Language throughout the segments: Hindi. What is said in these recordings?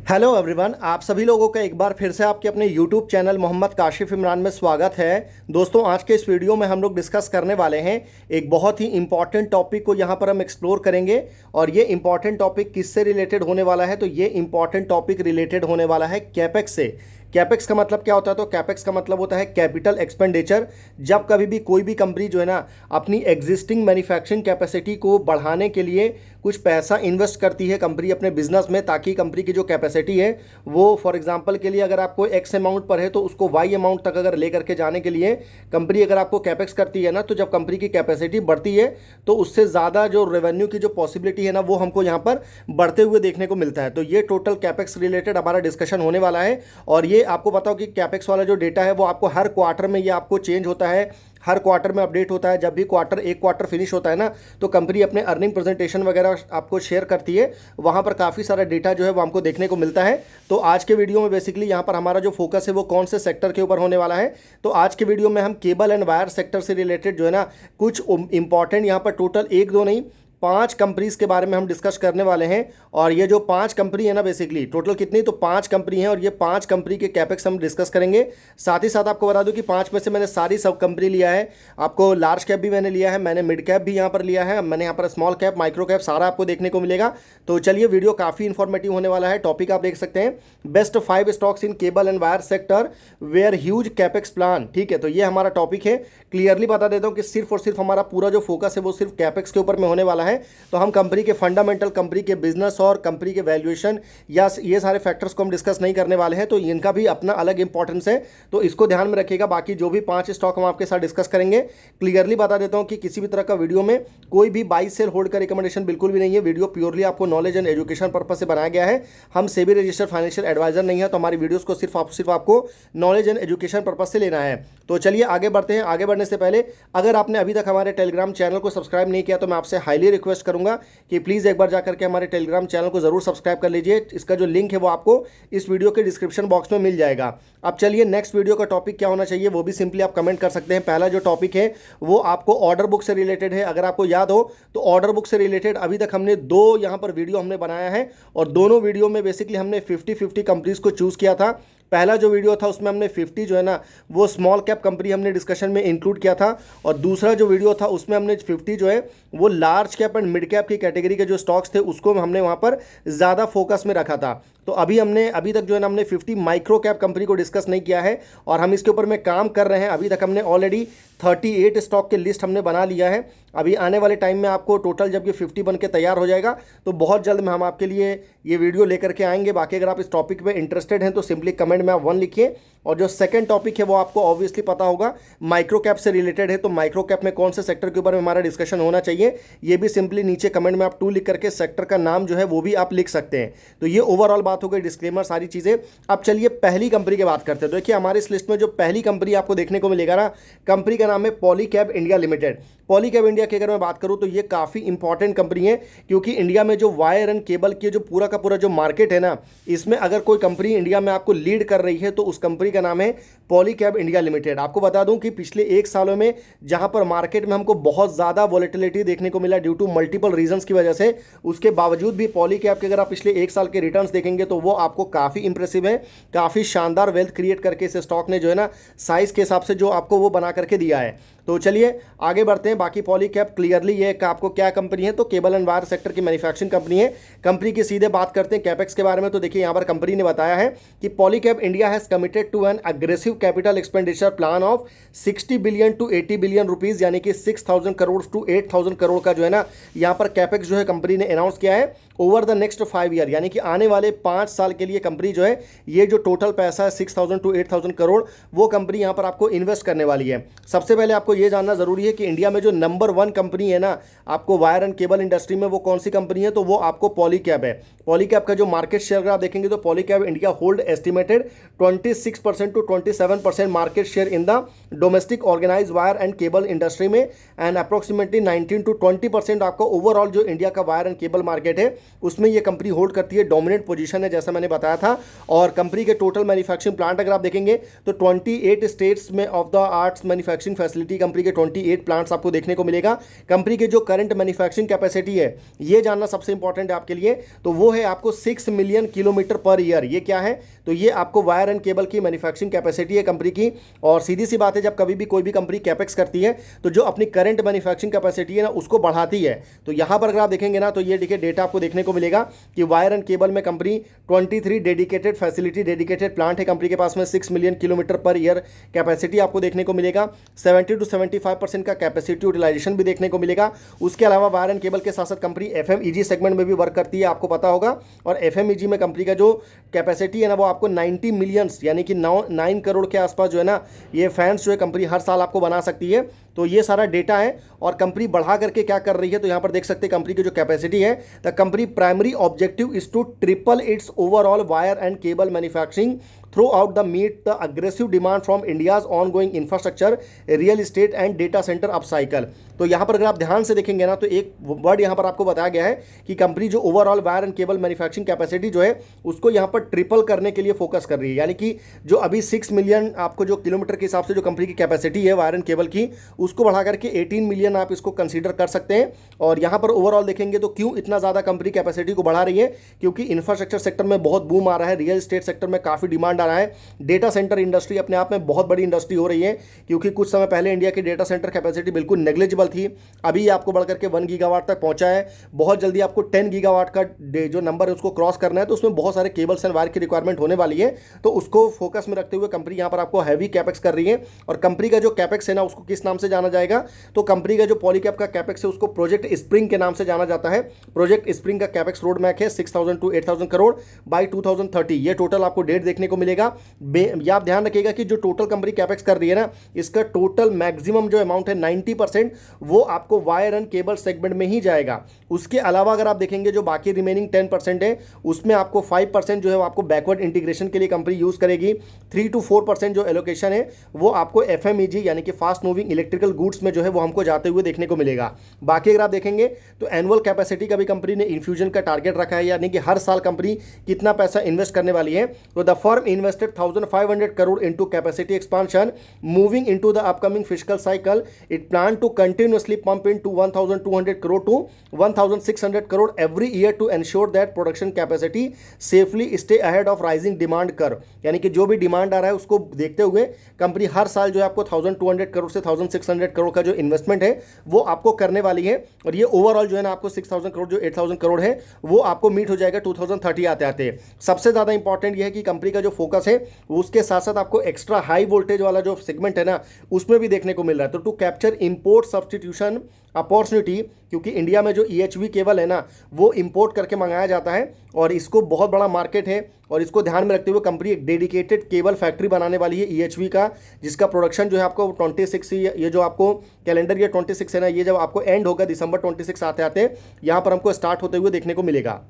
हेलो एवरीवन, आप सभी लोगों का एक बार फिर से आपके अपने यूट्यूब चैनल मोहम्मद काशिफ इमरान में स्वागत है। दोस्तों, आज के इस वीडियो में हम लोग डिस्कस करने वाले हैं एक बहुत ही इंपॉर्टेंट टॉपिक को यहाँ पर हम एक्सप्लोर करेंगे। और ये इंपॉर्टेंट टॉपिक किससे रिलेटेड होने वाला है? तो ये इंपॉर्टेंट टॉपिक रिलेटेड होने वाला है कैपेक्स से। कैपेक्स का मतलब क्या होता है? तो कैपेक्स का मतलब होता है कैपिटल एक्सपेंडिचर। जब कभी भी कोई भी कंपनी जो है ना अपनी एग्जिस्टिंग मैन्युफैक्चरिंग कैपेसिटी को बढ़ाने के लिए कुछ पैसा इन्वेस्ट करती है कंपनी अपने बिजनेस में, ताकि कंपनी की जो कैपेसिटी है वो फॉर एग्जांपल के लिए अगर आपको एक्स अमाउंट पर है तो उसको वाई अमाउंट तक अगर लेकर के जाने के लिए कंपनी अगर आपको कैपेक्स करती है ना, तो जब कंपनी की कैपेसिटी बढ़ती है तो उससे ज़्यादा जो रेवेन्यू की जो पॉसिबिलिटी है ना वो हमको यहाँ पर बढ़ते हुए देखने को मिलता है। तो ये टोटल कैपेक्स रिलेटेड हमारा डिस्कशन होने वाला है। और ये आपको बताओ कि कैपेक्स वाला जो डेटा है वो आपको हर क्वार्टर में ये आपको चेंज होता है, हर क्वार्टर में अपडेट होता है। जब भी एक क्वार्टर फिनिश होता है ना, तो कंपनी अपने अर्निंग प्रेजेंटेशन वगैरह आपको शेयर करती है, वहाँ पर काफ़ी सारा डेटा जो है वो हमको देखने को मिलता है। तो आज के वीडियो में बेसिकली यहाँ पर हमारा जो फोकस है वो कौन से सेक्टर के ऊपर होने वाला है? तो आज के वीडियो में हम केबल एंड वायर सेक्टर से रिलेटेड जो है ना कुछ इंपॉर्टेंट यहाँ पर टोटल एक दो नहीं 5 कंपनीज के बारे में हम डिस्कस करने वाले हैं। और ये जो 5 कंपनी है ना, बेसिकली टोटल कितनी, तो 5 कंपनी है और ये 5 कंपनी के कैपेक्स हम डिस्कस करेंगे। साथ ही साथ आपको बता दूं कि 5 में से मैंने सारी सब कंपनी लिया है। आपको लार्ज कैप भी मैंने लिया है, मैंने मिड कैप भी यहाँ पर लिया है, मैंने यहाँ पर स्मॉल कैप माइक्रो कैप सारा आपको देखने को मिलेगा। तो चलिए, वीडियो काफ़ी इन्फॉर्मेटिव होने वाला है। टॉपिक आप देख सकते हैं, best 5 stocks in cable and wire sector where huge capex plan. ठीक है, तो ये हमारा टॉपिक है। क्लियरली बता देता हूँ कि सिर्फ और सिर्फ हमारा पूरा जो फोकस है वो सिर्फ कैपेक्स के ऊपर में होने वाला है। तो हम कंपनी के फंडामेंटल, कंपनी के बिजनेस और कंपनी के वैल्यूएशन या ये सारे फैक्टर्स को हम डिस्कस नहीं करने वाले हैं। तो इनका भी अपना अलग इंपॉर्टेंस है, तो इसको ध्यान में रखिएगा। बाकी जो भी 5 स्टॉक हम आपके साथ डिस्कस करेंगे, क्लियरली बता देता हूं कि किसी भी तरह का वीडियो में कोई भी बाई सेल होल्ड का रिकमेंडेशन बिल्कुल भी नहीं है। वीडियो प्योरली आपको नॉलेज एंड एजुकेशन पर्पज से बनाया गया है। हम सेबी रजिस्टर्ड फाइनेंशियल एडवाइजर नहीं है, तो हमारी वीडियोस को सिर्फ आपको नॉलेज एंड एजुकेशन पर्पज से लेना है। तो चलिए आगे बढ़ते हैं। आगे बढ़ने से पहले अगर आपने अभी तक हमारे टेलीग्राम चैनल को सब्सक्राइब नहीं किया तो मैं आपसे हाईली रिक्वेस्ट करूंगा कि प्लीज़ एक बार जाकर के हमारे टेलीग्राम चैनल को जरूर सब्सक्राइब कर लीजिए। इसका जो लिंक है वो आपको इस वीडियो के डिस्क्रिप्शन बॉक्स में मिल जाएगा। अब चलिए, नेक्स्ट वीडियो का टॉपिक क्या होना चाहिए वो भी सिंपली आप कमेंट कर सकते हैं। पहला जो टॉपिक है वो आपको ऑर्डर बुक से रिलेटेड है। अगर आपको याद हो तो ऑर्डर बुक से रिलेटेड अभी तक हमने 2 यहाँ पर वीडियो हमने बनाया है और दोनों वीडियो में बेसिकली हमने 50-50 कंपनीज को चूज़ किया था। पहला जो वीडियो था उसमें हमने 50 जो है ना वो स्मॉल कैप कंपनी हमने डिस्कशन में इंक्लूड किया था, और दूसरा जो वीडियो था उसमें हमने 50 जो है वो large cap and mid cap की कैटेगरी के जो स्टॉक्स थे उसको हमने वहाँ पर ज़्यादा फोकस में रखा था। तो अभी तक जो है ना हमने 50 माइक्रो कैप कंपनी को डिस्कस नहीं किया है और हम इसके ऊपर में काम कर रहे हैं। अभी तक हमने ऑलरेडी 38 स्टॉक के लिस्ट हमने बना लिया है। अभी आने वाले टाइम में आपको टोटल जब ये 50 बन के तैयार हो जाएगा तो बहुत जल्द में हम आपके लिए ये वीडियो लेकर के आएंगे। बाकी अगर आप इस टॉपिक पे इंटरेस्टेड हैं तो सिंपली कमेंट में आप 1 लिखिए। और जो सेकंड टॉपिक है वो आपको ऑब्वियसली पता होगा, माइक्रो कैप से रिलेटेड है। तो माइक्रो कैप में कौन से सेक्टर के ऊपर हमारा डिस्कशन होना चाहिए, ये भी सिंपली नीचे कमेंट में आप 2 लिख करके सेक्टर का नाम जो है वो भी आप लिख सकते हैं। तो ये ओवरऑल बात हो गई, डिस्क्लेमर सारी चीज़ें। अब चलिए पहली कंपनी की बात करते हैं। तो देखिए, हमारे इस लिस्ट में जो पहली कंपनी आपको देखने को मिलेगा ना, कंपनी का नाम है Polycab India limited. Polycab India की अगर मैं बात करूं तो ये काफ़ी इंपॉर्टेंट कंपनी है, क्योंकि इंडिया में जो वायर एंड केबल की जो पूरा का पूरा जो मार्केट है ना, इसमें अगर कोई कंपनी इंडिया में आपको लीड कर रही है तो उस कंपनी का नाम है पॉलीकैब इंडिया लिमिटेड। आपको बता दूं कि पिछले 1 सालों में जहां पर मार्केट में हमको बहुत ज़्यादा वॉलेटिलिटी देखने को मिला ड्यू टू मल्टीपल रीजंस की वजह से, उसके बावजूद भी पॉलीकैब के अगर आप पिछले 1 साल के रिटर्न्स देखेंगे तो वो आपको काफ़ी इंप्रेसिव है। काफ़ी शानदार वेल्थ क्रिएट करके इस स्टॉक ने जो है ना साइज़ के हिसाब से जो आपको वो बना करके दिया है। तो चलिए आगे बढ़ते हैं। बाकी पॉलीकैब क्लियरली ये आपको क्या कंपनी है, तो केबल एंड वायर सेक्टर की मैन्युफैक्चरिंग कंपनी है। कंपनी की सीधे बात करते हैं कैपेक्स के बारे में। तो देखिए, यहाँ पर कंपनी ने बताया है कि Polycab India has committed to an aggressive capital expenditure plan of 60 billion to 80 billion rupees, यानी कि 6,000 करोड़ टू 8,000 करोड़ का जो है ना यहाँ पर कैपेक्स जो है कंपनी ने अनाउंस किया है ओवर द नेक्स्ट 5 ईयर, यानी कि आने वाले 5 साल के लिए कंपनी जो है ये जो टोटल पैसा है 6,000 टू 8,000 करोड़ वो कंपनी यहाँ पर आपको इन्वेस्ट करने वाली है। सबसे पहले आपको ये जानना जरूरी है कि इंडिया में जो नंबर 1 कंपनी है ना आपको वायर एंड केबल इंडस्ट्री में, वो कौन सी कंपनी है, तो वो आपको पॉलीकैब है। पॉलीकैब का जो मार्केट शेयर अगर आप देखेंगे तो Polycab India hold estimated 26% to 27% market share in the domestic organise wire and cable industry में, एंड अप्रोक्सीमेटली 19 टू 20% आपको ओवरऑल जो इंडिया का वायर एंड केबल मार्केट है उसमें ये कंपनी होल्ड करती है, डोमिनेंट पोजीशन है जैसा मैंने बताया था। और कंपनी के टोटल मैन्युफैक्चरिंग प्लांट अगर आप देखेंगे तो 28 स्टेट्स में of the arts manufacturing facility company के 28 प्लांट्स आपको देखने को मिलेगा। कंपनी के जो करंट मैन्युफैक्चरिंग कैपेसिटी है, ये जानना सबसे इंपॉर्टेंट है आपके लिए, तो वो है आपको 6 मिलियन किलोमीटर पर ईयर। ये क्या है? तो ये आपको वायर एंड केबल की मैन्युफैक्चरिंग कैपेसिटी है कंपनी की। और सीधी सी बात है, जब कभी भी कोई भी कंपनी कैपेक्स करती है तो जो अपनी करंट मैन्युफैक्चरिंग कैपेसिटी है ना, उसको बढ़ाती है। तो यहां पर अगर आप देखेंगे ना, तो ये देखिए डेटा आपको देखने को मिलेगा कि वायर एंड केबल में company 23 dedicated facility, dedicated plant है कंपनी के पास में। 6 million kilometre per year capacity आपको देखने को मिलेगा। 70 to 75% का कैपेसिटी यूटिलाइजेशन भी देखने को मिलेगा। उसके अलावा वायर एंड केबल के साथ साथ कंपनी एफएमईजी सेगमेंट में भी वर्क करती है, आपको पता होगा। और एफएमईजी में कंपनी का जो कैपेसिटी है ना, वो आपको 90 मिलियंस यानी कि 9 करोड़ के आसपास जो है ना, ये फैंस जो है कंपनी हर साल आपको बना सकती है। तो ये सारा डेटा है। और कंपनी बढ़ा करके क्या कर रही है, तो यहाँ पर देख सकते हैं कंपनी की जो कैपेसिटी है, the company primary objective is to triple its overall wire and cable manufacturing throughout the meet the aggressive demand from India's ongoing infrastructure, real estate and data centre upcycle. तो यहाँ पर अगर आप ध्यान से देखेंगे ना, तो एक वर्ड यहाँ पर आपको बताया गया है कि कंपनी जो overall wire and cable manufacturing capacity जो है, उसको यहाँ पर ट्रिपल करने के लिए फोकस कर रही है। यानी कि जो अभी 6 मिलियन आपको जो किलोमीटर के हिसाब से जो कंपनी की कैपेसिटी है वायर एंड केबल की, उसको बढ़ा करके 18 मिलियन आप इसको कंसीडर कर सकते हैं। और यहाँ पर ओवरऑल देखेंगे तो क्यों इतना ज़्यादा कंपनी कैपेसिटी को बढ़ा रही है, क्योंकि इंफ्रास्ट्रक्चर सेक्टर में बहुत बूम आ रहा है, रियल एस्टेट सेक्टर में काफ़ी डिमांड आ रहा है, डेटा सेंटर इंडस्ट्री अपने आप में बहुत बड़ी इंडस्ट्री हो रही है। क्योंकि कुछ समय पहले इंडिया की डेटा सेंटर कैपेसिटी बिल्कुल नेग्लिजिबल थी, अभी आपको बढ़कर के 1 गीगावाट तक पहुंचा है। बहुत जल्दी आपको 10 गीगावाट का जो नंबर है उसको क्रॉस करना है, तो उसमें बहुत सारे केबल्स एंड वायर की रिक्वायरमेंट होने वाली है। तो उसको फोकस में रखते हुए कंपनी यहाँ पर आपको हैवी कैपेक्स कर रही है। और कंपनी का जो कैपेक्स है ना, उसको किस नाम से जाना जाएगा, तो कंपनी का जो पॉलीकैब का कैपेक्स है उसको प्रोजेक्ट स्प्रिंग के नाम से जाना जाता है। प्रोजेक्ट स्प्रिंग का कैपेक्स रोड मैप है 6000 to 8000 करोड़ बाय 2030। ये टोटल आपको डेट देखने को मिलेगा। या आप ध्यान रखिएगा कि जो टोटल कंपनी कैपेक्स कर रही है ना, इसका टोटल मैक्सिमम जो अमाउंट है 90% वो आपको वायर एंड केबल सेगमेंट में ही जाएगा। उसके अलावा अगर आप देखेंगे जो बाकी रिमेनिंग 10% है, उसमें आपको 5% जो है वो आपको बैकवर्ड इंटीग्रेशन के लिए कंपनी यूज करेगी। 3 to 4% जो एलोकेशन है वो आपको एफएमईजी यानी कि फास्ट मूविंग इलेक्ट्रिकल गुड्स में जो है वो हमको जाते हुए देखने को मिलेगा। बाकी अगर आप देखेंगे तो एनुअल कैपेसिटी का भी कंपनी ने इन्फ्यूजन का टारगेट रखा है, यानी कि हर साल कंपनी कितना पैसा इन्वेस्ट करने वाली है। तो the firm invested 1500 crore into capacity expansion moving into the upcoming fiscal cycle. It plan to continuously pump into 1200 crore to 1600 crore every year to ensure that production capacity safely stay ahead of rising demand curve. यानी कि जो भी डिमांड आ रहा है उसको देखते हुए कंपनी हर साल जो है आपको 1200 करोड़ से 1600 करोड़ का जो इन्वेस्टमेंट है वो आपको करने वाली है। और ये ओवरऑल जो है ना आपको 6000 करोड़ जो 8000 करोड़ है वो आपको मीट हो जाएगा 2030 आते आते। सबसे ज़्यादा इंपॉर्टेंट ये है कि कंपनी का जो फोकस है उसके साथ साथ आपको एक्स्ट्रा हाई वोल्टेज वाला जो सेगमेंट है ना, उसमें भी देखने को मिल रहा है। तो to capture import substitution opportunity, क्योंकि इंडिया में जो EHV केबल है ना वो इंपोर्ट करके मंगाया जाता है और इसको बहुत बड़ा मार्केट है। और इसको ध्यान में रखते हुए कंपनी एक डेडिकेटेड केबल फैक्ट्री बनाने वाली है EHV का, जिसका प्रोडक्शन जो है आपको 26 ये जो आपको कैलेंडर ईयर 26 है ना, ये जब आपको एंड होगा दिसंबर 26 आते आते यहाँ पर हमको स्टार्ट होते हुए देखने को मिलेगा।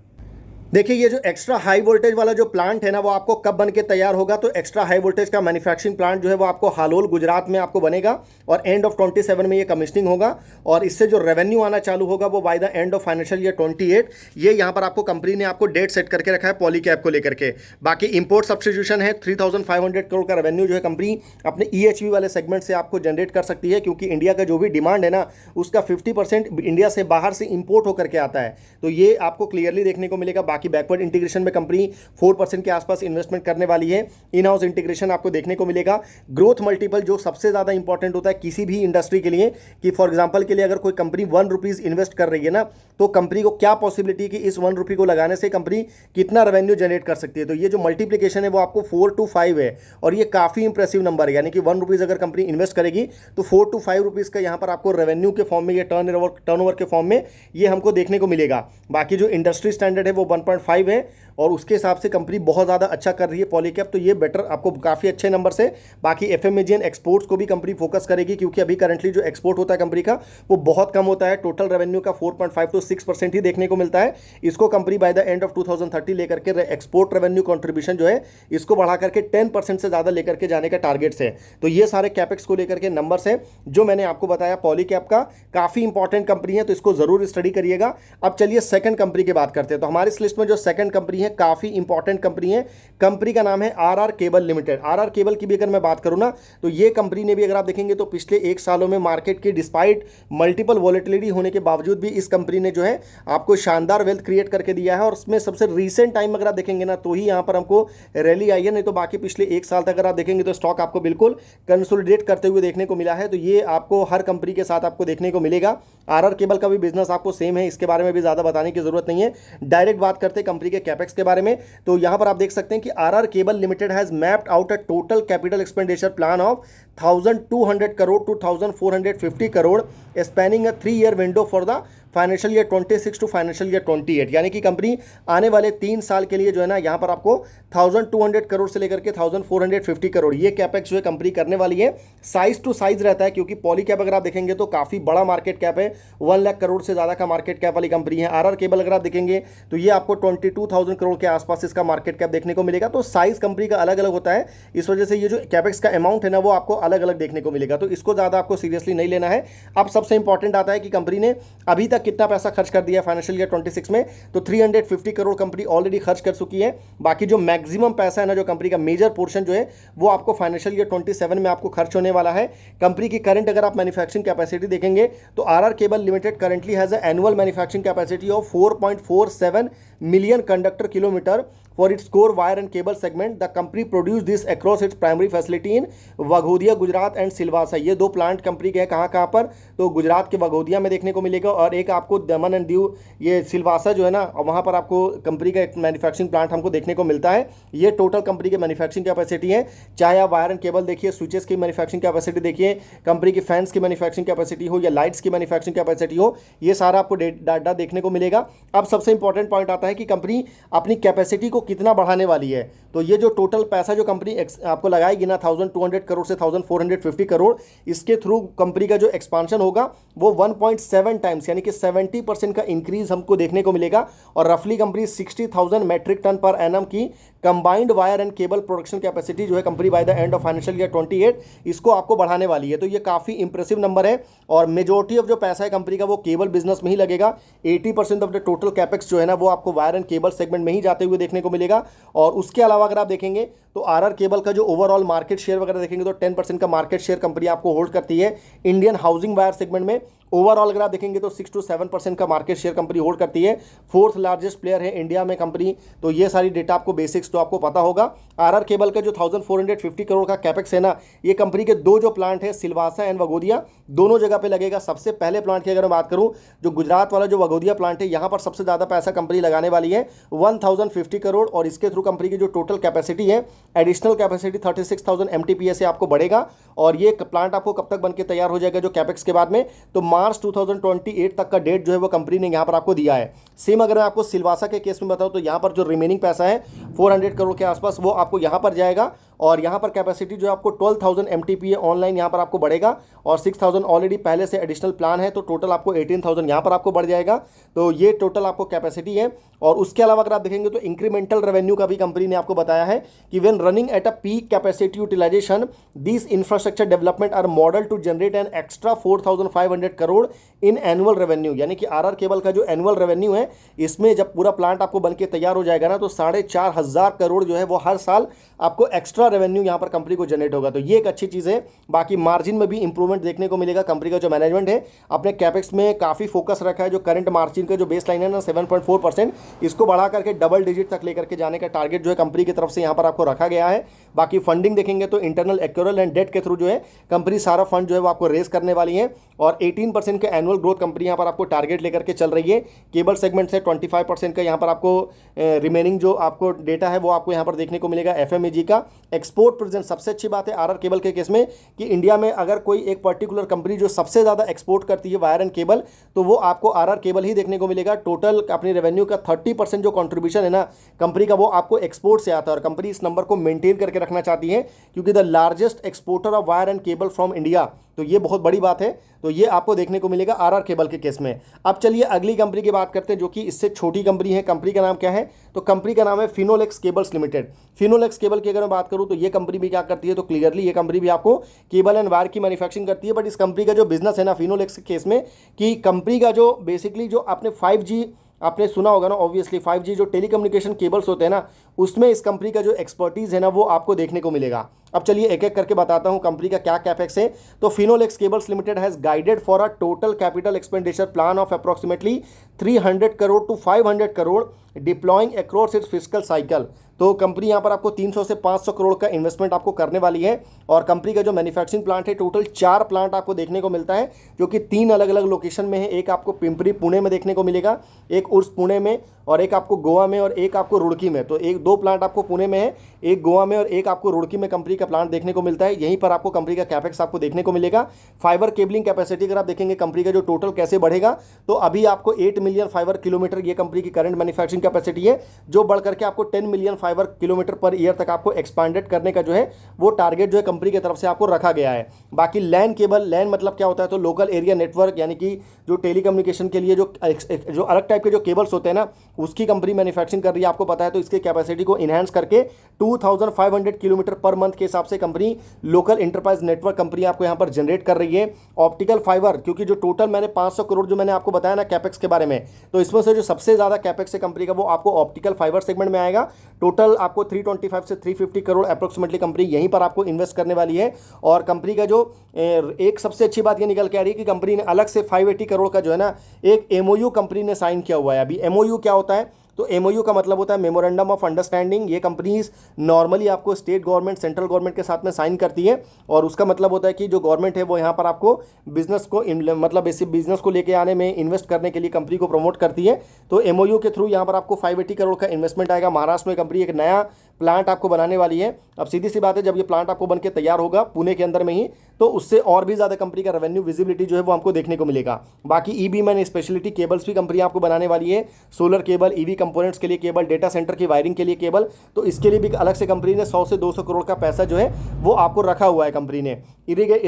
देखिए ये जो एक्स्ट्रा हाई वोल्टेज वाला जो प्लांट है ना वो आपको कब बन के तैयार होगा, तो एक्स्ट्रा हाई वोल्टेज का मैन्युफैक्चरिंग प्लांट जो है वो आपको हालोल गुजरात में आपको बनेगा और एंड ऑफ 27 में ये कमिश्निंग होगा। और इससे जो रेवेन्यू आना चालू होगा वो bye the end of financial year 28। ये यहाँ पर आपको कंपनी ने आपको डेट सेट करके रखा है पॉलीकैब को लेकर के। बाकी इंपोर्ट सब्सटीट्यूशन है 3500 करोड़ का रेवेन्यू जो है कंपनी अपने EHV वाले सेगमेंट से आपको जनरेट कर सकती है, क्योंकि इंडिया का जो भी डिमांड है ना उसका 50% इंडिया से बाहर से इंपोर्ट होकर के आता है। तो ये आपको क्लियरली देखने को मिलेगा। बाकी बैकवर्ड इंटीग्रेशन में कंपनी 4% के आसपास इन्वेस्टमेंट करने वाली है। इन हाउस इंटीग्रेशन आपको देखने को मिलेगा। ग्रोथ मल्टीपल जो सबसे ज़्यादा इंपॉर्टेंट होता है किसी भी इंडस्ट्री के लिए, कि फॉर एग्जांपल के लिए अगर कोई कंपनी 1 रुपीज़ इन्वेस्ट कर रही है ना, तो कंपनी को क्या पॉसिबिलिटी कि इस 1 रुपये को लगाने से कंपनी कितना रेवेन्यू जनरेट कर सकती है। तो ये जो मल्टीप्लिकेशन है वो आपको 4 to 5 है और ये काफ़ी इंप्रेसिव नंबर है। यानी कि 1 रुपीज़ अगर कंपनी इन्वेस्ट करेगी तो 4 to 5 रुपीज़ का यहाँ पर आपको रेवेन्यू के फॉर्म में, ये टर्नओवर के फॉर्म में ये हमको देखने को मिलेगा। बाकी जो इंडस्ट्री स्टैंडर्ड है वो 7.5 है और उसके हिसाब से कंपनी बहुत ज़्यादा अच्छा कर रही है पॉलीकैब, तो ये बेटर आपको काफ़ी अच्छे नंबर से। बाकी एफएमसीजी एंड एक्सपोर्ट्स को भी कंपनी फोकस करेगी, क्योंकि अभी करंटली जो एक्सपोर्ट होता है कंपनी का वो बहुत कम होता है। टोटल रेवेन्यू का 4.5 to 6% ही देखने को मिलता है। इसको company by the end of 2030 लेकर के एक्सपोर्ट रेवेन्यू कॉन्ट्रीब्यूशन जो है इसको बढ़ा करके 10% से ज़्यादा लेकर के जाने का टारगेट है। तो ये सारे कैपेक्स को लेकर के नंबर्स हैं जो मैंने आपको बताया। पॉलीकैब का काफ़ी इंपॉर्टेंट कंपनी है, तो इसको जरूर स्टडी करिएगा। अब चलिए सेकंड कंपनी की बात करते हैं। तो हमारी इस लिस्ट में जो सेकंड कंपनी है काफ़ी इंपॉर्टेंट कंपनी है। कंपनी का नाम है RR cable limited. RR cable की भी अगर मैं बात करूं ना, तो ये कंपनी ने भी अगर आप देखेंगे तो पिछले 1 सालों में मार्केट के डिस्पाइट मल्टीपल वॉलेटिलिटी होने के बावजूद भी इस कंपनी ने जो है आपको शानदार वेल्थ क्रिएट करके दिया है। और उसमें सबसे रीसेंट टाइम अगर आप देखेंगे ना तो ही यहाँ पर हमको रैली आई है, नहीं तो बाकी पिछले 1 साल तक अगर आप देखेंगे तो स्टॉक आपको बिल्कुल कंसोलिडेट करते हुए देखने को मिला है। तो ये आपको हर कंपनी के साथ आपको देखने को मिलेगा। आरआर केबल का भी बिजनेस आपको सेम है, इसके बारे में भी ज़्यादा बताने की जरूरत नहीं है। डायरेक्ट बात करते हैं कंपनी के कैपेक्स के बारे में। तो यहाँ पर आप देख सकते हैं कि RR cable limited has mapped out a total capital expenditure plan of 1200 crore to 1450 crore spanning a 3-year window for the financial year 26 to financial year 28। यानी कि कंपनी आने वाले 3 साल के लिए जो है ना यहाँ पर आपको 1200 करोड़ से लेकर के 1450 करोड़ ये कैपेक्स जो है कंपनी करने वाली है। साइज टू साइज रहता है, क्योंकि पॉलीकैब अगर आप देखेंगे तो काफ़ी बड़ा मार्केट कैप है, 1 लाख करोड़ से ज़्यादा का मार्केट कैप वाली कंपनी है। आरआर केबल अगर आप देखेंगे तो ये आपको 22,000 करोड़ के आसपास इसका मार्केट कैप देखने को मिलेगा। तो साइज कंपनी का अलग अलग होता है, इस वजह से ये जो कैपेक्स का अमाउंट है ना वो आपको अलग अलग देखने को मिलेगा। तो इसको ज़्यादा आपको सीरियसली नहीं लेना है। अब सबसे इंपॉर्टेंट आता है कि कंपनी ने अभी तक कितना पैसा खर्च कर दिया फाइनेंशियल ईयर 26 में, तो 350 करोड़ कंपनी ऑलरेडी खर्च कर चुकी है। बाकी जो मैक्सिमम पैसा है ना, जो कंपनी का मेजर पोर्शन जो है वो आपको फाइनेंशियल ईयर 27 में आपको खर्च होने वाला है। कंपनी की करंट अगर आप मैन्युफैक्चरिंग कैपेसिटी देखेंगे तो RR cable limited currently has an annual manufacturing capacity of 4.47 million conductor kilometre for its core wire and cable segment. The company produced this across its primary facility in Waghodia Gujarat and Silvassa. ये 2 प्लांट कंपनी के हैं कहाँ पर, तो गुजरात के वाघोदिया में देखने को मिलेगा और एक आपको दमन एंड दीव ये सिलवासा जो है ना वहाँ पर आपको कंपनी का एक मैन्युफैक्चरिंग प्लांट हमको देखने को मिलता है। ये टोटल कंपनी के मैन्युफैक्चरिंग कैपेसिटी है। चाहे आप वायर एंड केबल देखिए, स्विचेस की मैन्युफैक्चरिंग कैपेसिटी देखिए, कंपनी की फैंस की मैन्युफैक्चरिंग कैपेसिटी हो या लाइट्स की मैन्युफैक्चरिंग कैपेसिटी हो, ये सारा आपको डाटा देखने को मिलेगा। अब सबसे इंपॉर्टेंट पॉइंट आता है कि कंपनी अपनी कैपेसिटी को कितना बढ़ाने वाली है। तो ये जो टोटल पैसा जो कंपनी आपको लगाएगी ना 1200 करोड़ से 1450 करोड़, इसके थ्रू कंपनी का जो एक्सपांशन होगा वो 1.7 टाइम्स यानी कि 70% का इंक्रीज हमको देखने को मिलेगा। और रफली company 60,000 metric ton per annum की combined wire and cable production capacity जो है company by the end of financial year 28 इसको आपको बढ़ाने वाली है। तो ये काफ़ी इंप्रेसिव नंबर है और मेजोरिटी ऑफ जो पैसा है कंपनी का वो केबल बिजनेस में ही लगेगा। 80% ऑफ द टोटल कैपेक्स जो है ना वो आपको वायर एंड केबल सेगमेंट में ही जाते हुए देखने को मिलेगा। और उसके अलावा अगर आप देखेंगे तो आरआर केबल का जो ओवरऑल मार्केट शेयर वगैरह देखेंगे तो 10% का मार्केट शेयर कंपनी आपको होल्ड करती है इंडियन हाउसिंग वायर सेगमेंट में। ओवरऑल अगर आप देखेंगे तो 6 to 7% का मार्केट शेयर कंपनी होल्ड करती है। 4th लार्जेस्ट प्लेयर है इंडिया में कंपनी। तो ये सारी डेटा आपको बेसिक्स तो आपको पता होगा। आरआर केबल का जो 1450 करोड़ का कैपेक्स है ना, ये कंपनी के 2 जो प्लांट है सिलवासा एंड वाघोदिया दोनों जगह पे लगेगा। सबसे पहले प्लांट की अगर मैं बात करूं, जो गुजरात वाला जो वाघोदिया प्लांट है यहाँ पर सबसे ज़्यादा पैसा कंपनी लगाने वाली है 1050 करोड़। और इसके थ्रू कंपनी की जो टोटल कैपेसिटी है एडिशनल कैपेसिटी 36,000 MTPA से आपको बढ़ेगा। और ये प्लांट आपको कब तक बन के तैयार हो जाएगा जो कैपेक्स के बाद में, तो मार्च 2028 तक का डेट जो है वो कंपनी ने यहाँ पर आपको दिया है। सेम अगर मैं आपको सिलवासा के केस में बताऊँ तो यहाँ पर जो रिमेनिंग पैसा है 400 करोड़ के आसपास वो आपको यहाँ पर जाएगा। और यहाँ पर कैपेसिटी जो आपको 12,000 MTPA ऑनलाइन यहाँ पर आपको बढ़ेगा और 6,000 ऑलरेडी पहले से एडिशनल प्लान है, तो टोटल आपको 18,000 यहाँ पर आपको बढ़ जाएगा। तो ये टोटल आपको कैपेसिटी है। और उसके अलावा अगर आप देखेंगे तो इंक्रीमेंटल रेवेन्यू का भी कंपनी ने आपको बताया है कि when running at a peak capacity utilisation this infrastructure development are model to generate an extra 4,500 crore in annual revenue. यानी कि आरआर केबल का जो एनुअल रेवेन्यू है इसमें जब पूरा प्लांट आपको बनके तैयार हो जाएगा ना तो 4,500 करोड़ जो है वो हर साल आपको एक्स्ट्रा रेवेन्यू यहाँ पर कंपनी को जनरेट होगा। तो ये एक अच्छी चीज़ है। बाकी मार्जिन में भी इंप्रूवमेंट देखने को मिलेगा। कंपनी का जो मैनेजमेंट है अपने कैपेक्स में काफ़ी फोकस रखा है। जो करंट मार्जिन का जो बेस लाइन है ना 7.4%, इसको बढ़ा करके डबल डिजिट तक लेकर के जाने का टारगेट जो है कंपनी की तरफ से यहाँ पर आपको रखा गया है। बाकी फंडिंग देखेंगे तो इंटरनल एक्यूरल एंड डेट के थ्रू जो है कंपनी सारा फंड जो है वो आपको रेस करने वाली है। और 18% के एनुअल ग्रोथ कंपनी यहाँ पर आपको टारगेट लेकर के चल रही है। केबल सेगमेंट से 25% का यहाँ पर आपको रिमेनिंग जो आपको डेटा है वो आपको यहाँ पर देखने को मिलेगा FMEG का। एक्सपोर्ट प्रेजेंस सबसे अच्छी बात है RR केबल के केस में कि इंडिया में अगर कोई एक पर्टिकुलर कंपनी जो सबसे ज़्यादा एक्सपोर्ट करती है वायर एंड केबल, तो वो आपको RR केबल ही देखने को मिलेगा। टोटल अपनी रेवेन्यू का 30% जो कंट्रीब्यूशन है ना कंपनी का, वो आपको एक्सपोर्ट से आता है और कंपनी इस नंबर को मेंटेन करके रखना चाहती है क्योंकि the largest exporter of wire and cable from India, तो ये बहुत बड़ी बात है। तो ये आपको देखने को मिलेगा RR केबल के केस में। अब चलिए अगली कंपनी की बात करते हैं जो कि इससे छोटी कंपनी है। कंपनी का नाम क्या है? तो कंपनी का नाम है Finolex Cables limited. Finolex cable की अगर मैं बात करूं तो ये कंपनी भी क्या करती है, तो क्लियरली ये कंपनी भी आपको केबल एंड वायर की मैन्युफैक्चरिंग करती है। बट इस कंपनी का जो बिजनेस है ना फिनोलेक्स के केस में, कि कंपनी का जो बेसिकली जो आपने 5G आपने सुना होगा ना, ऑब्वियसली 5G जो टेलीकम्युनिकेशन केबल्स होते हैं ना, उसमें इस कंपनी का जो एक्सपर्टीज़ है ना वो आपको देखने को मिलेगा। अब चलिए एक एक करके बताता हूं कंपनी का क्या कैपेक्स है। तो Finolex Cables Limited has guided for a total capital expenditure plan of approximately 300 crore to 500 crore deploying across its fiscal cycle. तो कंपनी यहाँ पर आपको 300 से 500 करोड़ का इन्वेस्टमेंट आपको करने वाली है। और कंपनी का जो मैन्युफैक्चरिंग प्लांट है, टोटल 4 प्लांट आपको देखने को मिलता है जो कि 3 अलग अलग लोकेशन में है। एक आपको पिंपरी पुणे में देखने को मिलेगा, एक उर्स पुणे में, और एक आपको गोवा में, और एक आपको रुड़की में। तो 2 प्लांट आपको पुणे में है, एक गोवा में और एक आपको रुड़की में कंपनी का प्लांट देखने को मिलता है। यहीं पर आपको कंपनी का कैपेक्स आपको देखने को मिलेगा। फाइबर केबलिंग कैपेसिटी अगर आप देखेंगे कंपनी का जो टोटल कैसे बढ़ेगा, तो अभी आपको 8 मिलियन फाइबर किलोमीटर ये कंपनी की करंट मैन्युफैक्चरिंग कैपेसिटी है, जो बढ़ करके आपको 10 million fibre kilometre per year तक आपको एक्सपांडेड करने का जो है वो टारगेट जो है कंपनी की तरफ से आपको रखा गया है। बाकी लैन केबल, लैन मतलब क्या होता है, तो लोकल एरिया नेटवर्क, यानी कि जो टेलीकम्युनिकेशन के लिए जो अलग टाइप के जो केबल्स होते हैं ना, उसकी कंपनी मैन्युफैक्चरिंग कर रही है, आपको पता है। तो इसके कैपेसिटी को इनहैंस करके 2500 किलोमीटर पर मंथ के हिसाब से company local enterprise network company आपको यहाँ पर जनरेट कर रही है। ऑप्टिकल फाइबर, क्योंकि जो टोटल मैंने 500 करोड़ जो मैंने आपको बताया ना कैपेक्स के बारे में, तो इसमें से जो सबसे ज़्यादा कैपेक्स है कंपनी का वो आपको ऑप्टिकल फाइबर सेगमेंट में आएगा। टोटल आपको 325 से 350 करोड़ अप्रोक्सीमेटली कंपनी यहीं पर आपको इन्वेस्ट करने वाली है। और कंपनी का जो एक सबसे अच्छी बात ये निकल के आ रही है कि कंपनी ने अलग से 580 करोड़ का जो है ना एक MOU कंपनी ने साइन किया हुआ है। अभी MOU क्या होता है, तो MOU का मतलब होता है मेमोरेंडम ऑफ अंडरस्टैंडिंग। ये कंपनीज नॉर्मली आपको स्टेट गवर्नमेंट, सेंट्रल गवर्नमेंट के साथ में साइन करती है, और उसका मतलब होता है कि जो गवर्नमेंट है वो यहाँ पर आपको बिजनेस को मतलब इसी बिजनेस को लेके आने में, इन्वेस्ट करने के लिए कंपनी को प्रमोट करती है। तो MOU के थ्रू यहाँ पर आपको 580 करोड़ का इन्वेस्टमेंट आएगा। महाराष्ट्र में कंपनी एक नया प्लांट आपको बनाने वाली है। अब सीधी सी बात है, जब ये प्लांट आपको बन के तैयार होगा पुणे के अंदर में ही, तो उससे और भी ज़्यादा कंपनी का रेवेन्यू विजिबिलिटी जो है वो हमको देखने को मिलेगा। बाकी EB मैन स्पेशलिटी केबल्स भी कंपनी आपको बनाने वाली है, सोलर केबल, EV कंपोनेंट्स के लिए केबल, डेटा सेंटर की वायरिंग के लिए केबल। तो इसके लिए भी अलग से कंपनी ने 100 से 200 करोड़ का पैसा जो है वो आपको रखा हुआ है कंपनी ने।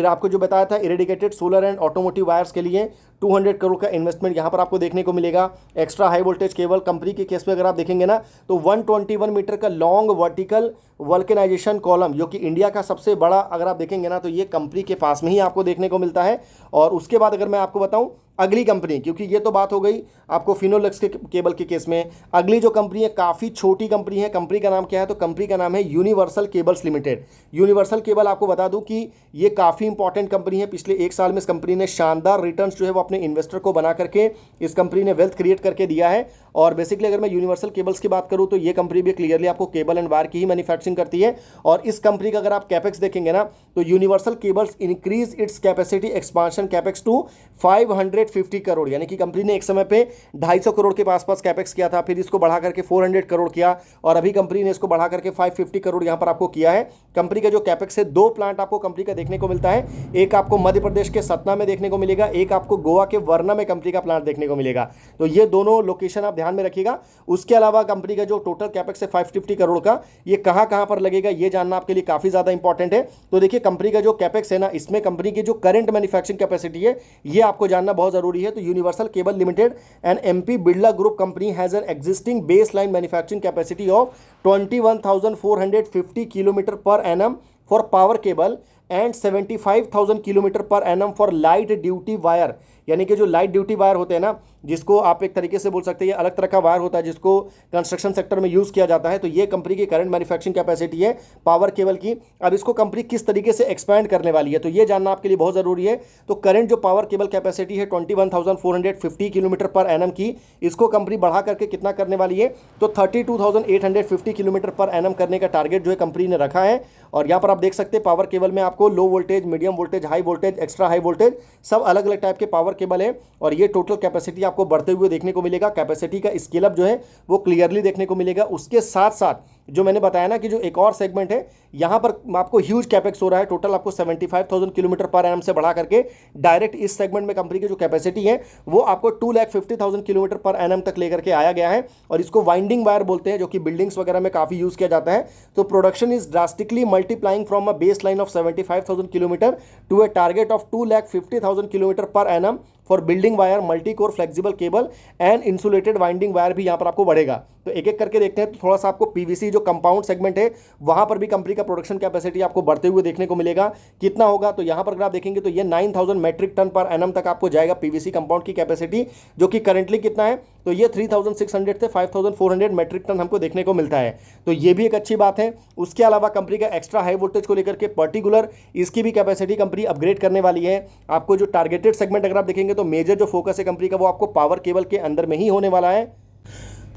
आपको जो बताया था eradicated solar and automotive wires के लिए 200 करोड़ का इन्वेस्टमेंट यहाँ पर आपको देखने को मिलेगा। Extra high voltage cable company के केस में अगर आप देखेंगे ना, तो 121 मीटर का लॉन्ग वर्टिकल वल्केनाइजेशन कॉलम, जो कि इंडिया का सबसे बड़ा अगर आप देखेंगे ना, तो ये कंपनी के पास में ही आपको देखने को मिलता है। और उसके बाद अगर मैं आपको बताऊं अगली कंपनी, क्योंकि ये तो बात हो गई आपको फिनोलेक्स के केबल के केस में, अगली जो कंपनी है काफ़ी छोटी कंपनी है। कंपनी का नाम क्या है, तो कंपनी का नाम है universal cables limited. Universal cable आपको बता दूं कि ये काफ़ी इंपॉर्टेंट कंपनी है। पिछले 1 साल में इस कंपनी ने शानदार रिटर्न्स जो है वो अपने इन्वेस्टर को बना करके इस कंपनी ने वेल्थ क्रिएट करके दिया है। और बेसिकली अगर मैं यूनिवर्सल केबल्स की बात करूँ तो ये कंपनी भी क्लियरली आपको केबल एंड वायर की ही मैन्युफैक्चरिंग करती है। और इस कंपनी का अगर आप कैपेक्स देखेंगे ना, तो Universal Cables increase its capacity expansion capex to 550 crore, यानी कि कंपनी ने एक समय पे 250 करोड़ के आसपास कैपेक्स किया था, फिर इसको बढ़ा करके 400 करोड़ किया, और अभी कंपनी ने इसको बढ़ा करके 550 करोड़ यहाँ पर आपको किया है। कंपनी का जो कैपेक्स है, 2 प्लांट आपको कंपनी का देखने को मिलता है। एक आपको मध्य प्रदेश के सतना में देखने को मिलेगा, एक आपको गोवा के वर्ना में कंपनी का प्लांट देखने को मिलेगा। तो ये दोनों लोकेशन आप ध्यान में रखिएगा। उसके अलावा कंपनी का जो टोटल कैपेक्स है 550 करोड़ का, ये कहाँ कहाँ पर लगेगा ये जानना आपके लिए काफ़ी ज़्यादा इंपॉर्टेंट है। तो देखिए कंपनी का जो कैपेक्स है ना, इसमें कंपनी की जो करंट मैन्युफैक्चरिंग कैपेसिटी है ये आपको जानना बहुत ज़रूरी है। तो universal cable limited and MP Birla group company has an existing base line manufacturing capacity of 21,450 kilometre per annum for power cable and 75,000 kilometre per annum for light duty wire, यानी कि जो लाइट ड्यूटी वायर होते हैं ना, जिसको आप एक तरीके से बोल सकते हैं ये अलग तरह का वायर होता है जिसको कंस्ट्रक्शन सेक्टर में यूज़ किया जाता है। तो ये कंपनी की करंट मैन्युफैक्चरिंग कैपेसिटी है पावर केबल की। अब इसको कंपनी किस तरीके से एक्सपैंड करने वाली है, तो ये जानना आपके लिए बहुत ज़रूरी है। तो करंट जो पावर केबल कैपेसिटी है 21,450 किलोमीटर पर एनम की, इसको कंपनी बढ़ा करके कितना करने वाली है, तो 32,850 किलोमीटर पर एनम करने का टारगेट जो है कंपनी ने रखा है। और यहाँ पर आप देख सकते हैं पावर केबल में आपको low voltage, medium voltage, high voltage, extra high voltage, सब अलग अलग टाइप के पावर कॉपर केबल है और ये टोटल कैपेसिटी आपको बढ़ते हुए देखने को मिलेगा। कैपेसिटी का स्केल अप जो है वो क्लियरली देखने को मिलेगा। उसके साथ साथ जो मैंने बताया ना कि जो एक और सेगमेंट है यहाँ पर आपको ह्यूज कैपेक्स हो रहा है। टोटल आपको 75,000 किलोमीटर पर एनम से बढ़ा करके डायरेक्ट इस सेगमेंट में कंपनी की जो कैपेसिटी है वो आपको 2,50,000 किलोमीटर पर एनम तक लेकर के आया गया है। और इसको वाइंडिंग वायर बोलते हैं, जो कि बिल्डिंग्स वगैरह में काफ़ी यूज़ किया जाता है। तो production is drastically multiplying from a base line of 75,000 kilometre to a target of 2,50,000 kilometre per annum for building wire, multi core flexible cable and insulated winding wire भी यहाँ पर आपको बढ़ेगा। तो एक एक करके देखते हैं। तो थोड़ा सा आपको पीवीसी जो कंपाउंड सेगमेंट है वहाँ पर भी कंपनी का प्रोडक्शन कैपेसिटी आपको बढ़ते हुए देखने को मिलेगा। कितना होगा तो यहाँ पर अगर आप देखेंगे तो ये 9,000 मेट्रिक टन पर एनम तक आपको जाएगा पीवीसी कंपाउंड की कैपेसिटी, जो कि करंटली कितना है तो ये 3,600 से 5,400 मेट्रिक टन हमको देखने को मिलता है। तो ये भी एक अच्छी बात है। उसके अलावा कंपनी का एक्स्ट्रा हाई वोल्टेज को लेकर के पर्टिकुलर इसकी भी कैपेसिटी कंपनी अपग्रेड करने वाली है। आपको जो टारगेटेड सेगमेंट अगर आप देखेंगे तो मेजर जो फोकस है कंपनी का वो आपको पावर केबल के अंदर में ही होने वाला है।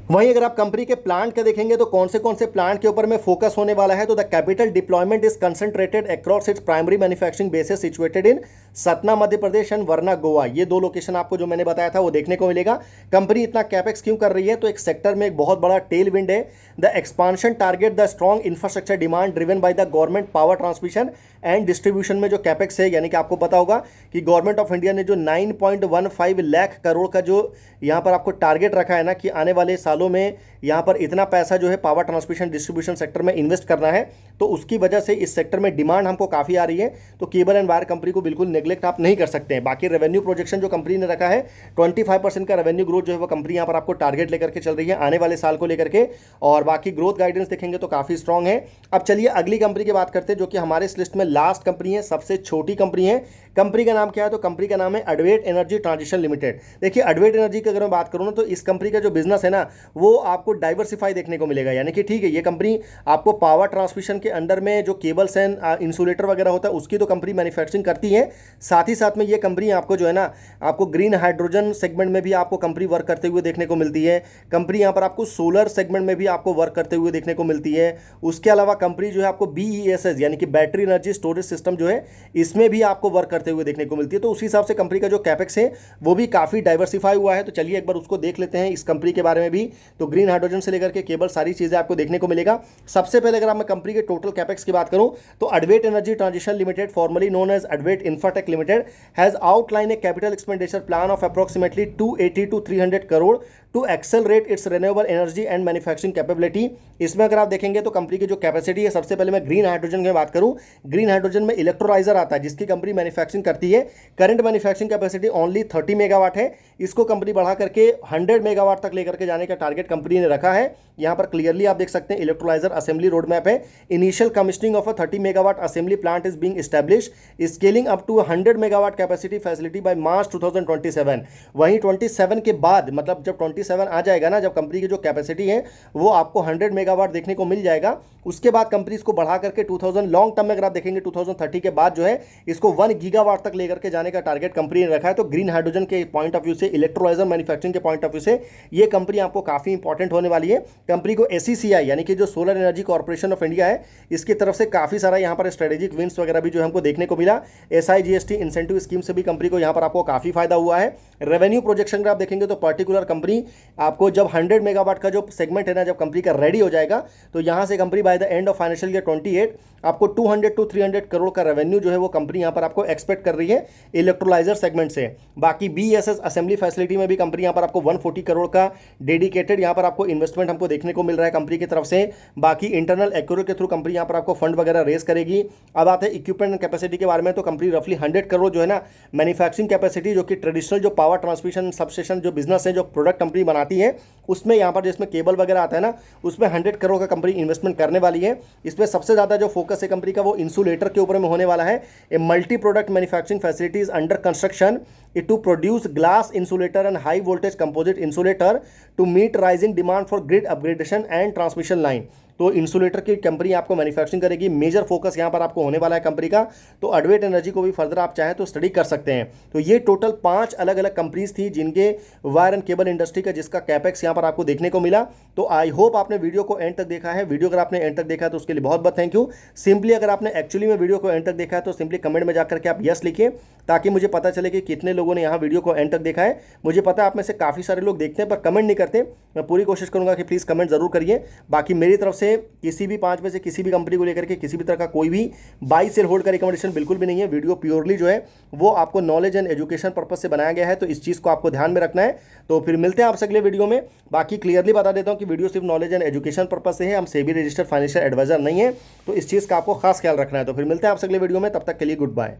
वहीं अगर आप कंपनी के प्लांट का देखेंगे तो कौन से प्लांट के ऊपर में फोकस होने वाला है, तो the capital deployment is concentrated across its primary manufacturing bases situated in Satna Madhya Pradesh and वरना गोवा। ये दो लोकेशन आपको जो मैंने बताया था वो देखने को मिलेगा। कंपनी इतना कैपेक्स क्यों कर रही है, तो एक सेक्टर में एक बहुत बड़ा टेल विंड है। The expansion target the strong infrastructure demand driven by the government power transmission and distribution में जो कैपेक्स है, यानी कि आपको पता होगा कि गवर्नमेंट ऑफ इंडिया ने जो 9.15 लाख करोड़ का जो यहाँ पर आपको टारगेट रखा है ना कि आने वाले सालों में यहाँ पर इतना पैसा जो है पावर ट्रांसमिशन डिस्ट्रीब्यूशन सेक्टर में इन्वेस्ट करना है, तो उसकी वजह से इस सेक्टर में डिमांड हमको काफ़ी आ रही है। तो केबल एंड वायर कंपनी को बिल्कुल नेग्लेक्ट आप नहीं कर सकते हैं। बाकी रेवेन्यू प्रोजेक्शन जो कंपनी ने रखा है 25% का रेवेन्यू ग्रोथ जो है वो कंपनी यहाँ पर आपको टारगेट लेकर के चल रही है आने वाले साल को लेकर के। और बाकी ग्रोथ गाइडेंस देखेंगे तो काफ़ी स्ट्रॉन्ग है। अब चलिए अगली कंपनी की बात करते हैं, जो कि हमारे इस लिस्ट में लास्ट कंपनी है, सबसे छोटी कंपनी है। कंपनी का नाम क्या है, तो कंपनी का नाम है अडवेट एनर्जी ट्रांजिशन लिमिटेड। देखिए अडवेट एनर्जी की अगर मैं बात करूँ ना तो इस कंपनी का जो बिजनेस है ना वो आपको डाइवर्सिफाई देखने को मिलेगा। यानी कि ठीक है, ये कंपनी आपको पावर ट्रांसमिशन के अंडर में जो केबल्स एंड इंसुलेटर वगैरह होता है उसकी तो कंपनी मैन्युफैक्चरिंग करती है। साथ ही साथ में ये कंपनी आपको जो है ना आपको ग्रीन हाइड्रोजन सेगमेंट में भी आपको कंपनी वर्क करते हुए देखने को मिलती है। कंपनी यहाँ पर आपको सोलर सेगमेंट में भी आपको वर्क करते हुए देखने को मिलती है। उसके अलावा कंपनी जो है आपको BESS यानी कि बैटरी एनर्जी स्टोरेज सिस्टम जो है इसमें भी आपको वर्क करते हुए देखने को मिलती है। तो उसी हिसाब से कंपनी का जो कैपेक्स है वो भी काफ़ी डाइवर्सिफाई हुआ है। तो चलिए एक बार उसको देख लेते हैं इस कंपनी के बारे में भी। तो ग्रीन हाइड्रोजन से लेकर के केबल सारी चीज़ें आपको देखने को मिलेगा। सबसे पहले अगर मैं कंपनी के टोटल कैपेक्स की बात करूं तो Advait energy transition limited formerly known as Advait infratech limited has outline a capital expenditure plan of approximately 280 to 300 crore to accelerate its renewable energy and manufacturing capability. इसमें अगर आप देखेंगे तो कंपनी की जो कैपेसिटी है, सबसे पहले मैं ग्रीन हाइड्रोजन की बात करूं, ग्रीन हाइड्रोजन में इलेक्ट्रोलाइजर आता है जिसकी कंपनी मैन्युफैक्चरिंग करती है। Current manufacturing capacity only 30 megawatt है। इसको कंपनी बढ़ा करके 100 मेगावाट तक लेकर के जाने का टारगेट कंपनी ने रखा है। यहाँ पर क्लियरली आप देख सकते हैं इलेक्ट्रोलाइजर असेंबली रोड मैप है। Initial commissioning of a 30 megawatt assembly plant is being establish, scaling up to 100 megawatt capacity facility by March 2027। वहीं 27 के बाद, मतलब जब 27 आ जाएगा ना, जब कंपनी की जो कैपेसिटी है वो आपको 100 मेगावाट देखने को मिल जाएगा। उसके बाद कंपनी इसको बढ़ा करके 2000 लॉन्ग टर्म में अगर आप देखेंगे 2030 के बाद जो है इसको 1 गीगावाट तक लेकर के जाने का टारगेट कंपनी ने रखा है। तो ग्रीन हाइड्रोजन के पॉइंट ऑफ व्यू से, इलेक्ट्रोलाइजर मैन्युफैक्चरिंग के पॉइंट ऑफ व्यू से ये कंपनी आपको काफ़ी इंपॉर्टेंट होने वाली है। कंपनी को SECI यानी कि जो solar energy corporation of India है इसकी तरफ से काफ़ी सारा यहाँ पर स्ट्रेटेजिक विंस वगैरह भी जो हमको देखने को मिला। SIGST इंसेंटिव स्कीम से भी कंपनी को यहाँ पर आपको काफ़ी फायदा हुआ है। रेवेन्यू प्रोजेक्शन अगर आप देखेंगे तो पर्टिकुलर कंपनी आपको जब 100 मेगावाट का जो सेगमेंट है ना, जब कंपनी का रेडी हो जाएगा तो यहाँ से company by the end of financial year 28 आपको 200 to 300 करोड़ का रेवेन्यू जो है वो कंपनी यहाँ पर आपको एक्सपेक्ट कर रही है इलेक्ट्रोलाइजर सेगमेंट से। बाकी BESS असेंबली फैसिलिटी में भी कंपनी यहाँ पर आपको 140 करोड़ का डेडिकेटेड यहाँ पर आपको इन्वेस्टमेंट हमको देखने को मिल रहा है कंपनी की तरफ से। बाकी इंटरनल एक्यूरेट के थ्रू कंपनी यहाँ पर आपको फंड वगैरह रेस करेगी। अब आते हैं इक्विपमेंट एंड कैपेसिटी के बारे में, तो कंपनी रफली 100 करोड़ जो है ना मैन्युफैक्चरिंग कैपेसिटी, जो कि ट्रेडिशनल जो पावर ट्रांसमिशन सबस्टेशन जो बिजनेस है, जो प्रोडक्ट कंपनी बनाती है उसमें यहाँ पर जिसमें केबल वगैरह आता है ना उसमें 100 करोड़ का कंपनी इन्वेस्टमेंट करने वाली है। इसमें सबसे ज़्यादा जो फोकस है कंपनी का वो इंसुलेटर के ऊपर में होने वाला है। A multi product manufacturing facilities under construction to produce glass insulator and high voltage composite insulator to meet rising demand for grid upgradation and transmission line. तो इंसुलेटर की कंपनी आपको मैन्युफैक्चरिंग करेगी। मेजर फोकस यहाँ पर आपको होने वाला है कंपनी का। तो अडवेट एनर्जी को भी फर्दर आप चाहें तो स्टडी कर सकते हैं। तो ये टोटल 5 अलग अलग कंपनीज थी जिनके वायर एंड केबल इंडस्ट्री का जिसका कैपेक्स यहाँ पर आपको देखने को मिला। तो आई होप आपने वीडियो को एंड तक देखा है। वीडियो अगर आपने एंड तक देखा है तो उसके लिए बहुत बहुत थैंक यू। सिंपली अगर आपने एक्चुअली में वीडियो को एंड तक देखा है तो सिंपली कमेंट में जाकर के आप यस लिखिए। ताकि मुझे पता चले कि कितने लोगों ने यहाँ वीडियो को एंड तक देखा है। मुझे पता है आप में से काफ़ी सारे लोग देखते हैं पर कमेंट नहीं करते। मैं पूरी कोशिश करूँगा कि प्लीज़ कमेंट ज़रूर करिए। बाकी मेरी तरफ से किसी भी 5 में से किसी भी कंपनी को लेकर के किसी भी तरह का कोई भी बाई सेल होल्ड का रिकमेंडेशन बिल्कुल भी नहीं है। वीडियो प्योरली जो है वो आपको नॉलेज एंड एजुकेशन पर्पज से बनाया गया है, तो इस चीज़ को आपको ध्यान में रखना है। तो फिर मिलते हैं आपसे अगले वीडियो में। बाकी क्लियरली बता देता हूँ कि वीडियो सिर्फ नॉलेज एंड एजुकेशन पर्पज से है, हम सेबी रजिस्टर्ड फाइनेंशियल एडवाइजर नहीं है, तो इस चीज़ का आपको खास ख्याल रखना है। तो फिर मिलते हैं आपसे अगले वीडियो में, तब तक के लिए गुड बाय।